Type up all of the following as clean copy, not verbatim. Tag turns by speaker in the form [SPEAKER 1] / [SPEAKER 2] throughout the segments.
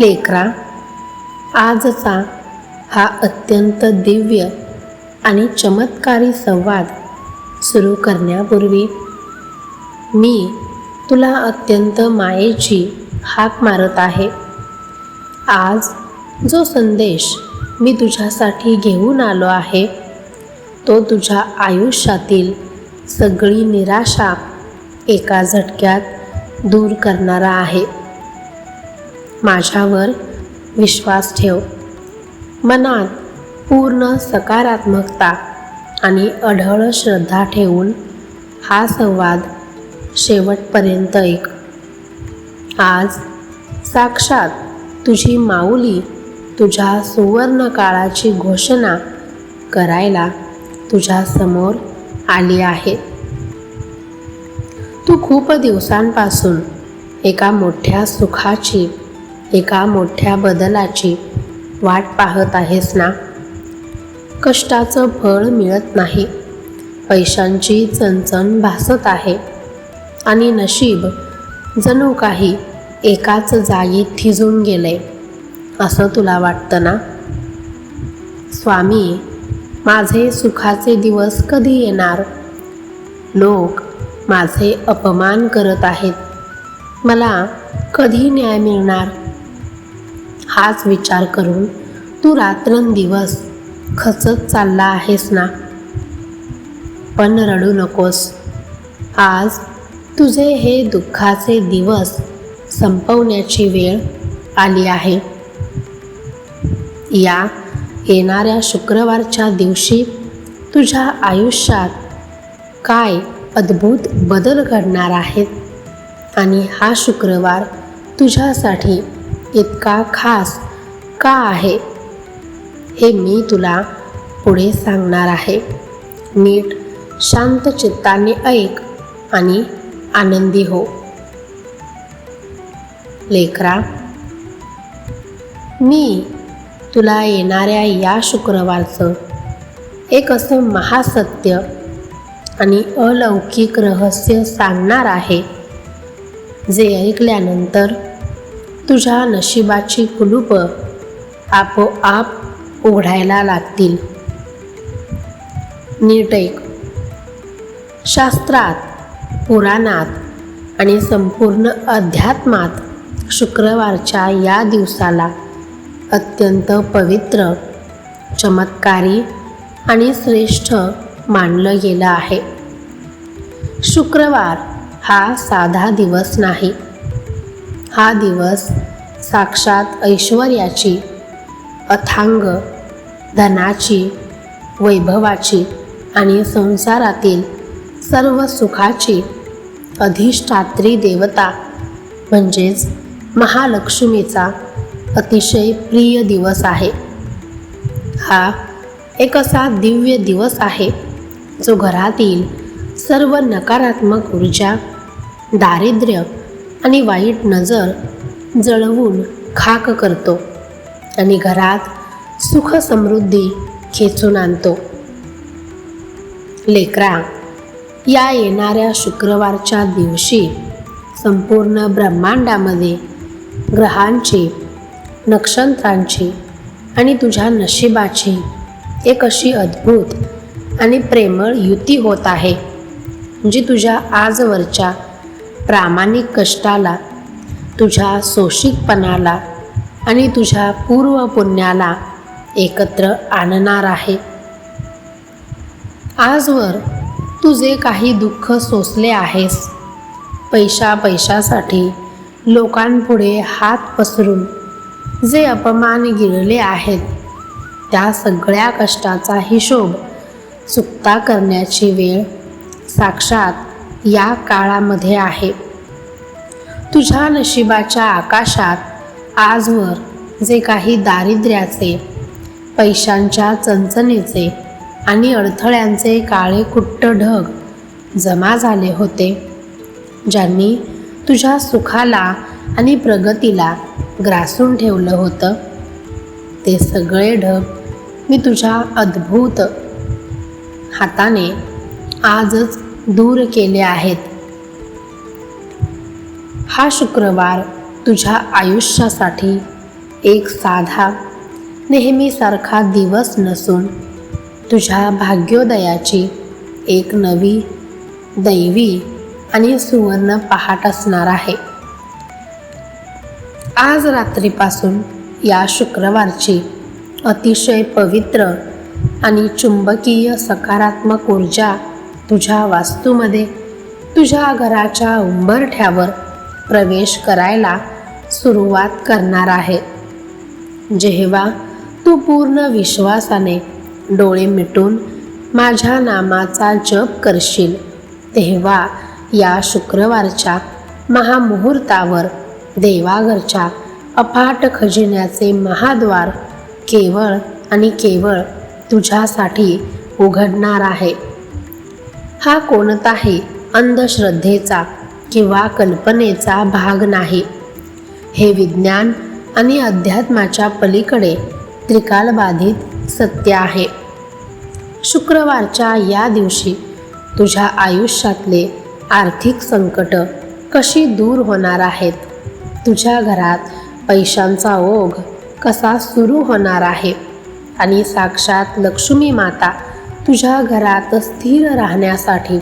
[SPEAKER 1] लेकरा, आजचा हा अत्यंत दिव्य आणि चमत्कारी संवाद सुरू करण्यापूर्वी मी तुला अत्यंत मायेची हाक मारत आहे. आज जो संदेश मी तुझ्यासाठी घेऊन आलो आहे तो तुझ्या आयुष्यातील सगळी निराशा एका झटक्यात दूर करणारा आहे. माझ्यावर विश्वास ठेव. मनात पूर्ण सकारात्मकता आणि अढळ श्रद्धा ठेवून हा संवाद शेवटपर्यंत ऐक. आज साक्षात तुझी माऊली तुझ्या सुवर्ण काळाची घोषणा करायला तुझ्या समोर आली आहे. तू खूप दिवसांपासून एका मोठ्या सुखाची, एका मोठ्या बदलाची वाट पाहत आहेस ना? कष्टाचं फळ मिळत नाही, पैशांची चणचण भासत आहे आणि नशीब जणू काही एकाच जागी थिजून गेले असं तुला वाटतं ना? स्वामी, माझे सुखाचे दिवस कधी येणार? लोक माझे अपमान करत आहेत, मला कधी न्याय मिळणार? हाच विचार करून तू रात्रंदिवस खचत चालला आहेस ना? पण रडू नकोस. आज तुझे हे दुःखाचे दिवस संपवण्याची वेळ आली आहे. या येणाऱ्या शुक्रवारच्या दिवशी तुझ्या आयुष्यात काय अद्भुत बदल घडणार आहेत आणि हा शुक्रवार तुझ्यासाठी इतका खास का आहे हे मी तुला पुढे सांगणार आहे. नीट शांत चित्ताने ऐक आणि आनंदी हो. लेकरा, मी तुला येणाऱ्या या शुक्रवारचं एक असं महासत्य आणि अलौकिक रहस्य सांगणार आहे जे ऐकल्यानंतर तुझ्या नशिबाची कुलूपं आपोआप उघडायला लागतील. नीट ऐक. शास्त्रात, पुराणात आणि संपूर्ण अध्यात्मात शुक्रवारच्या या दिवसाला अत्यंत पवित्र, चमत्कारी आणि श्रेष्ठ मानलं गेलं आहे. शुक्रवार हा साधा दिवस नाही. हा दिवस साक्षात ऐश्वर्याची, अथांग धनाची, वैभवाची आणि संसारातील सर्व सुखाची अधिष्ठात्री देवता म्हणजेच महालक्ष्मीचा अतिशय प्रिय दिवस आहे. हा एक असा दिव्य दिवस आहे जो घरातील सर्व नकारात्मक ऊर्जा, दारिद्र्य आणि वाईट नजर जळवून खाक करतो आणि घरात सुख समृद्धी खेचून आणतो. लेकरा, या येणाऱ्या शुक्रवारच्या दिवशी संपूर्ण ब्रह्मांडामध्ये ग्रहांची, नक्षत्रांची आणि तुझ्या नशिबाची एक अशी अद्भुत आणि प्रेमळ युती होत आहे जी तुझ्या आजवरच्या प्रामाणिक कष्टाला, तुझ्या सोशिकपणाला आणि तुझ्या पूर्व पुण्याला एकत्र आणणार आहे. आजवर तू जे काही दुःख सोसले आहेस, पैशासाठी लोकांपुढे हात पसरून जे अपमान गिळले आहेत, त्या सगळ्या कष्टाचा हिशोब चुकता करण्याची वेळ साक्षात या काळामध्ये आहे. तुझ्या नशिबाच्या आकाशात आजवर जे काही दारिद्र्याचे, पैशांच्या चणचणीचे आणि अडथळ्यांचे काळे कुट्ट ढग जमा झाले होते, ज्यांनी तुझ्या सुखाला आणि प्रगतीला ग्रासून ठेवलं होतं, ते सगळे ढग मी तुझ्या अद्भुत हाताने आजच दूर केले आहेत. हा शुक्रवार तुझ्या आयुष्यासाठी एक साधा नेहमीसारखा दिवस नसून तुझ्या भाग्योदयाची एक नवी दैवी आणि सुवर्ण पहाट असणार आहे. आज रात्रीपासून या शुक्रवारची अतिशय पवित्र आणि चुंबकीय सकारात्मक ऊर्जा तुझ्या वास्तूमध्ये, तुझ्या घराच्या उंबरठ्यावर प्रवेश करायला सुरुवात करणार आहे. जेव्हा तू पूर्ण विश्वासाने डोळे मिटून माझ्या नामाचा जप करशील, तेव्हा या शुक्रवारच्या महामुहूर्तावर देवाघरच्या अफाट खजिन्याचे महाद्वार केवळ आणि केवळ तुझ्यासाठी उघडणार आहे. हा कोणताही अंधश्रद्धेचा किंवा कल्पनेचा भाग नाही. हे विज्ञान आणि अध्यात्माच्या पलीकडे त्रिकालबाधित सत्य आहे. शुक्रवारच्या या दिवशी तुझ्या आयुष्यातले आर्थिक संकट कशी दूर होणार आहेत, तुझ्या घरात पैशांचा ओघ कसा सुरू होणार आहे आणि साक्षात लक्ष्मी माता तुझ्या घरात स्थिर राहण्यासाठी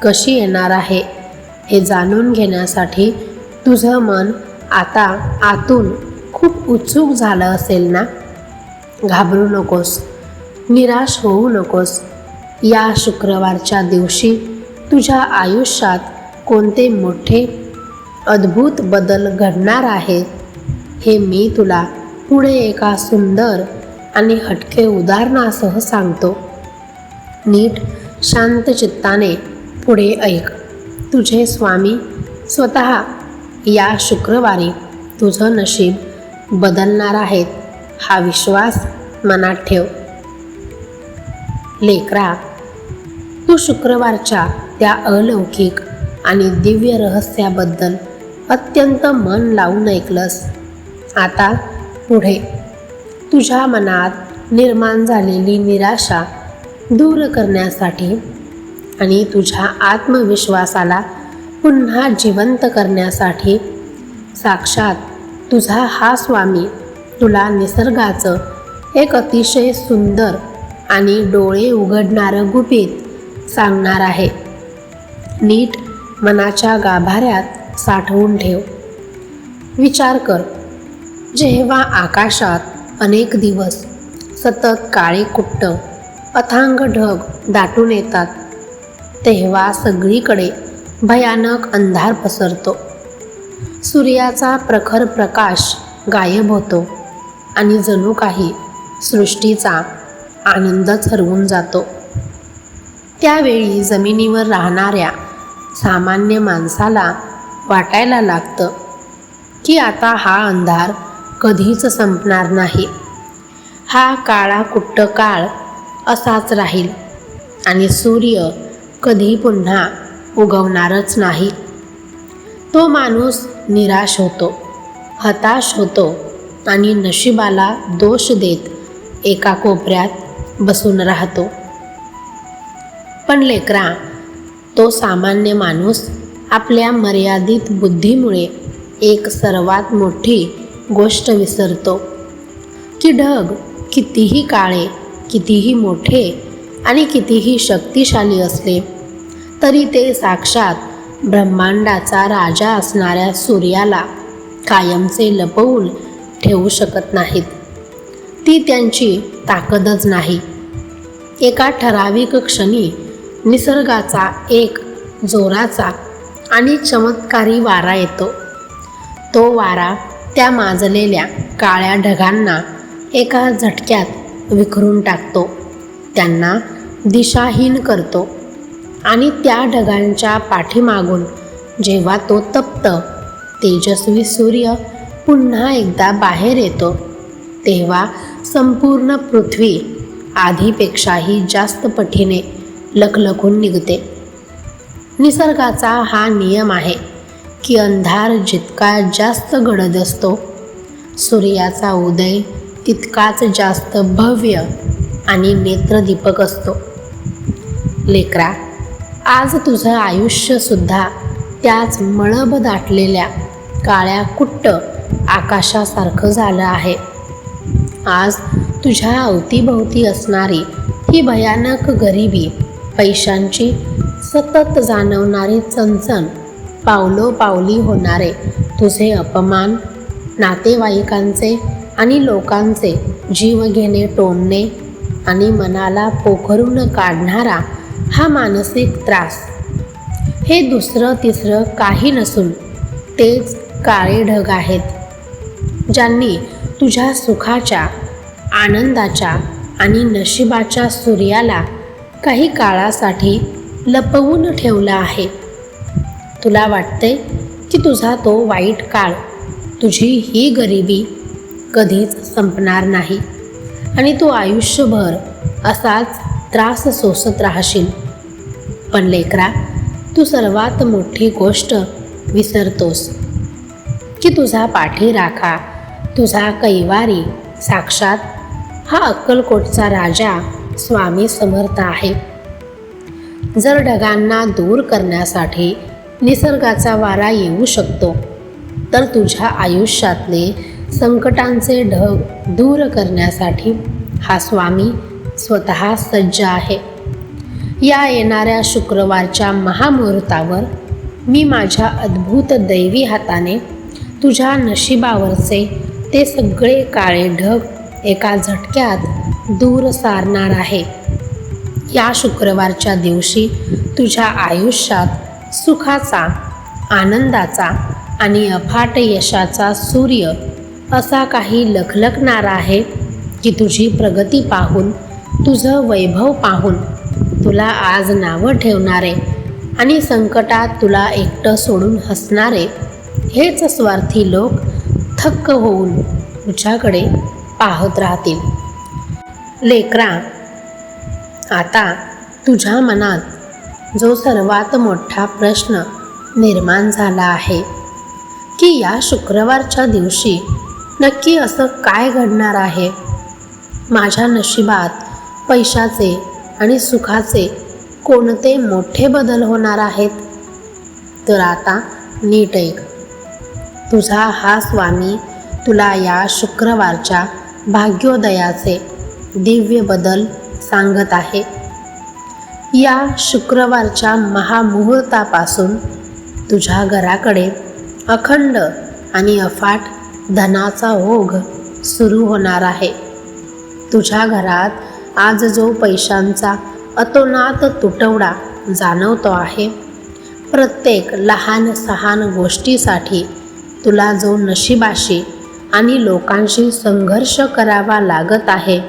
[SPEAKER 1] कशी येणार आहे, हे जाणून घेण्यासाठी तुझं मन आता आतून खूप उत्सुक झालं असेल ना? घाबरू नकोस, निराश होऊ नकोस. या शुक्रवारच्या दिवशी तुझ्या आयुष्यात कोणते मोठे अद्भुत बदल घडणार आहेत हे मी तुला पुढे एका सुंदर आणि हटके उदाहरणासह सांगतो. नीट शांत चित्ताने पुढे ऐक. तुझे स्वामी स्वतः या शुक्रवारी तुझं नशीब बदलणार आहेत, हा विश्वास मनात ठेव. लेकरा, तू शुक्रवारच्या त्या अलौकिक आणि दिव्य रहस्याबद्दल अत्यंत मन लावून ऐकलंस. आता पुढे तुझ्या मनात निर्माण झालेली निराशा दूर करण्यासाठी आणि तुझ्या आत्मविश्वासाला पुन्हा जिवंत करण्यासाठी साक्षात तुझा हा स्वामी तुला निसर्गाचं एक अतिशय सुंदर आणि डोळे उघडणारं गुपित सांगणार आहे. नीट मनाच्या गाभाऱ्यात साठवून ठेव. विचार कर, जेव्हा आकाशात अनेक दिवस सतत काळे कुट्ट अथांग ढग दाटून येतात, तेव्हा सगळीकडे भयानक अंधार पसरतो. सूर्याचा प्रखर प्रकाश गायब होतो आणि जणू काही सृष्टीचा आनंदच हरवून जातो. त्यावेळी जमिनीवर राहणाऱ्या सामान्य माणसाला वाटायला लागतं की आता हा अंधार कधीच संपणार नाही. हा काळा कुट्ट काळ असाच राहील आणि सूर्य कधी पुन्हा उगवणारच नाही. तो माणूस निराश होतो, हताश होतो आणि नशिबाला दोष देत एका कोपऱ्यात बसून राहतो. पण लेकरा, तो सामान्य माणूस आपल्या मर्यादित बुद्धीमुळे एक सर्वात मोठी गोष्ट विसरतो की ढग कितीही काळे, कितीही मोठे आणि कितीही शक्तिशाली असले तरी ते साक्षात ब्रह्मांडाचा राजा असणाऱ्या सूर्याला कायमचे लपवून ठेवू शकत नाहीत. ती त्यांची ताकदच नाही. एका ठराविक क्षणी निसर्गाचा एक जोराचा आणि चमत्कारी वारा येतो. तो वारा त्या माजलेल्या काळ्या ढगांना एका झटक्यात विखरून टाकतो, त्यांना दिशाहीन करतो आणि त्या ढगांच्या पाठीमागून जेव्हा तो तप्त तेजस्वी सूर्य पुन्हा एकदा बाहेर येतो, तेव्हा संपूर्ण पृथ्वी आधीपेक्षाही जास्त पटीने लखलखून निघते. निसर्गाचा हा नियम आहे की अंधार जितका जास्त गडद असतो, सूर्याचा उदय तितकाच जास्त भव्य आणि नेत्रदीपक असतो. लेकरा, आज तुझं आयुष्यसुद्धा त्याच मळभ दाटलेल्या काळ्या कुट्ट आकाशासारखं झालं आहे. आज तुझ्या अवतीभोवती असणारी ही भयानक गरिबी, पैशांची सतत जाणवणारी चणचण, पावलोपावली होणारे तुझे अपमान, नातेवाईकांचे आणि लोकांचे जीवघेणे टोमणे आणि मनाला पोखरून काढणारा हा मानसिक त्रास, हे दुसरं तिसरं काही नसून तेच काळे ढग आहेत, ज्यांनी तुझ्या सुखाच्या, आनंदाच्या आणि नशिबाच्या सूर्याला काही काळासाठी लपवून ठेवलं आहे. तुला वाटते की तुझा तो वाईट काळ, तुझी ही गरिबी कधीच संपणार नाही आणि तू आयुष्यभर असाच त्रास सोसत राहशील. पण लेकरा, तू सर्वात मोठी गोष्ट विसरतोस की तुझा पाठीराखा, तुझा कैवारी साक्षात हा अक्कलकोटचा राजा स्वामी समर्थ आहे. जर ढगांना दूर करण्यासाठी निसर्गाचा वारा येऊ शकतो, तर तुझ्या आयुष्यातले संकटांचे ढग दूर करण्यासाठी हा स्वामी स्वतः सज्ज आहे. या येणाऱ्या शुक्रवारच्या महामुहूर्तावर मी माझ्या अद्भुत दैवी हाताने तुझ्या नशिबावरचे ते सगळे काळे ढग एका झटक्यात दूर सारणार आहे. या शुक्रवारच्या दिवशी तुझ्या आयुष्यात सुखाचा, आनंदाचा आणि अफाट यशाचा सूर्य असा काही लखलखणार आहे की तुझी प्रगती पाहून, तुझं वैभव पाहून तुला आज नावं ठेवणारे आणि संकटात तुला एकटं सोडून हसणारे हेच स्वार्थी लोक थक्क होऊन तुझ्याकडे पाहत राहतील. लेकरा, आता तुझ्या मनात जो सर्वात मोठा प्रश्न निर्माण झाला आहे की या शुक्रवारच्या दिवशी नक्की असं काय घडणार आहे, माझ्या नशिबात पैशाचे आणि सुखाचे कोणते मोठे बदल होणार आहेत, तर आता नीट ऐक. तुझा हा स्वामी तुला या शुक्रवारच्या भाग्योदयाचे दिव्य बदल सांगत आहे. या शुक्रवारच्या महामुहूर्तापासून तुझ्या घराकडे अखंड आणि अफाट धनाचा ओघ सुरू होणार आहे. तुझ्या घरात आज जो पैशांचा अतोनात तुटवडा जाणवतो आहे, प्रत्येक लहान सहान गोष्टीसाठी तुला जो नशिबाशी आणि लोकांशी संघर्ष करावा लागत आहे,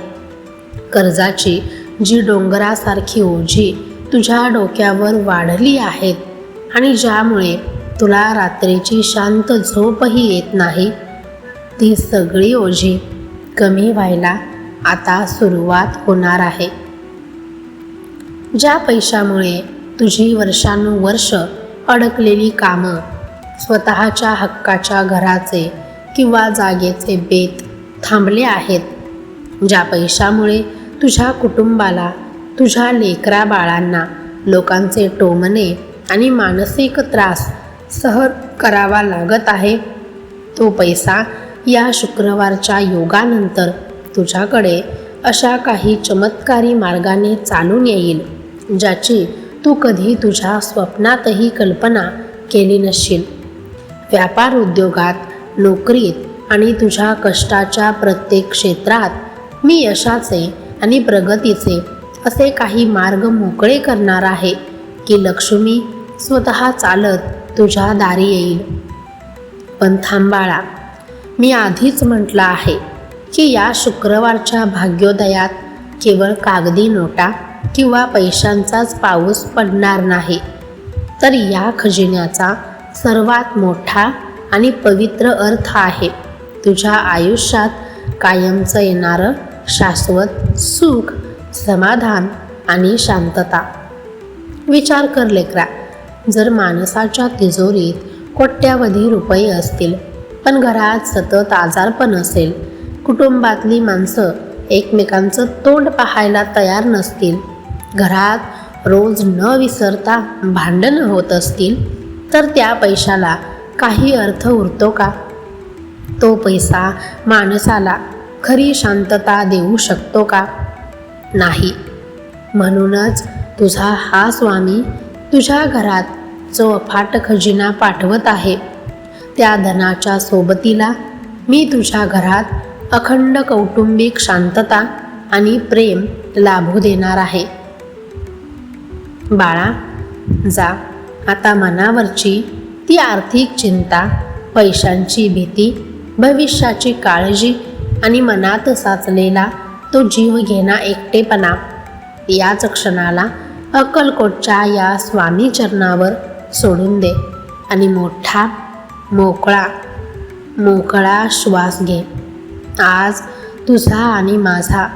[SPEAKER 1] कर्जाची जी डोंगरासारखी ओझी तुझ्या डोक्यावर वाढली आहेत आणि ज्यामुळे तुला रात्रीची शांत झोपही येत नाही, ती सगळी ओझी कमी व्हायला आता सुरुवात होणार आहे. ज्या पैशामुळे तुझी वर्षानुवर्ष अडकलेली कामं, स्वतःच्या हक्काच्या घराचे किंवा जागेचे बेत थांबले आहेत, ज्या पैशामुळे तुझ्या कुटुंबाला, तुझ्या लेकरा बाळांना लोकांचे टोमणे आणि मानसिक त्रास सहन करावा लागत आहे, तो पैसा या शुक्रवारच्या योगानंतर तुझ्याकडे अशा काही चमत्कारी मार्गाने चालून येईल, ज्याची तू कधी तुझ्या स्वप्नातही कल्पना केली नसशील. व्यापार उद्योगात, नोकरीत आणि तुझ्या कष्टाच्या प्रत्येक क्षेत्रात मी यशाचे आणि प्रगतीचे असे काही मार्ग मोकळे करणार आहे की लक्ष्मी स्वतः चालत तुझ्या दारी येईल. पण थांबाळा, मी आधीच म्हटलं आहे की या शुक्रवारच्या भाग्योदयात केवळ कागदी नोटा किंवा पैशांचाच पाऊस पडणार नाही, तर या खजिन्याचा सर्वात मोठा आणि पवित्र अर्थ आहे तुझ्या आयुष्यात कायमचं येणारं शाश्वत सुख, समाधान आणि शांतता. विचार कर लेकरा, जर माणसाच्या तिजोरीत कोट्यावधी रुपये असतील, पण घरात सतत आजारपण असेल, कुटुंबातली माणसं एकमेकांचं तोंड पाहायला तयार नसतील, घरात रोज न विसरता भांडणं होत असतील, तर त्या पैशाला काही अर्थ उरतो का? तो पैसा माणसाला खरी शांतता देऊ शकतो का? नाही. म्हणूनच तुझा हा स्वामी तुझ्या घरात जो अफाट खजिना पाठवत आहे, त्या धनाच्या सोबतीला मी तुझ्या घरात अखंड कौटुंबिक शांतता आणि प्रेम लाभू देणार आहे. बाळा, जा आता मनावरची ती आर्थिक चिंता, पैशांची भीती, भविष्याची काळजी आणि मनात साचलेला तो जीवघेणा एकटेपणा याच क्षणाला अक्कलकोटच्या या स्वामी चरणावर सोडून दे आणि मोठा मोकळा श्वास घे. आज तुझा आणि माझा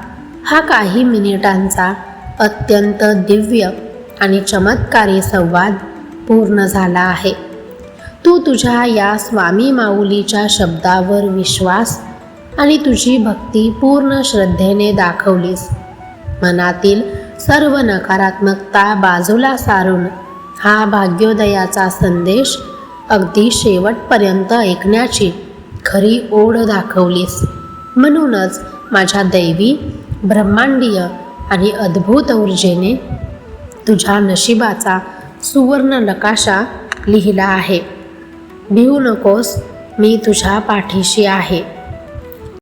[SPEAKER 1] हा काही मिनिटांचा अत्यंत दिव्य आणि चमत्कारी संवाद पूर्ण झाला आहे. तू तुझ्या या स्वामी माऊलीच्या शब्दावर विश्वास आणि तुझी भक्ती पूर्ण श्रद्धेने दाखवलीस. मनातील सर्व नकारात्मकता बाजूला सारून हा भाग्योदयाचा संदेश अगदी शेवटपर्यंत ऐकण्याची खरी ओढ दाखवलीस. म्हणूनच माझ्या दैवी, ब्रह्मांडीय आणि अद्भुत ऊर्जेने तुझ्या नशिबाचा सुवर्ण नकाशा लिहिला आहे. भिवू नकोस, मी तुझ्या पाठीशी आहे.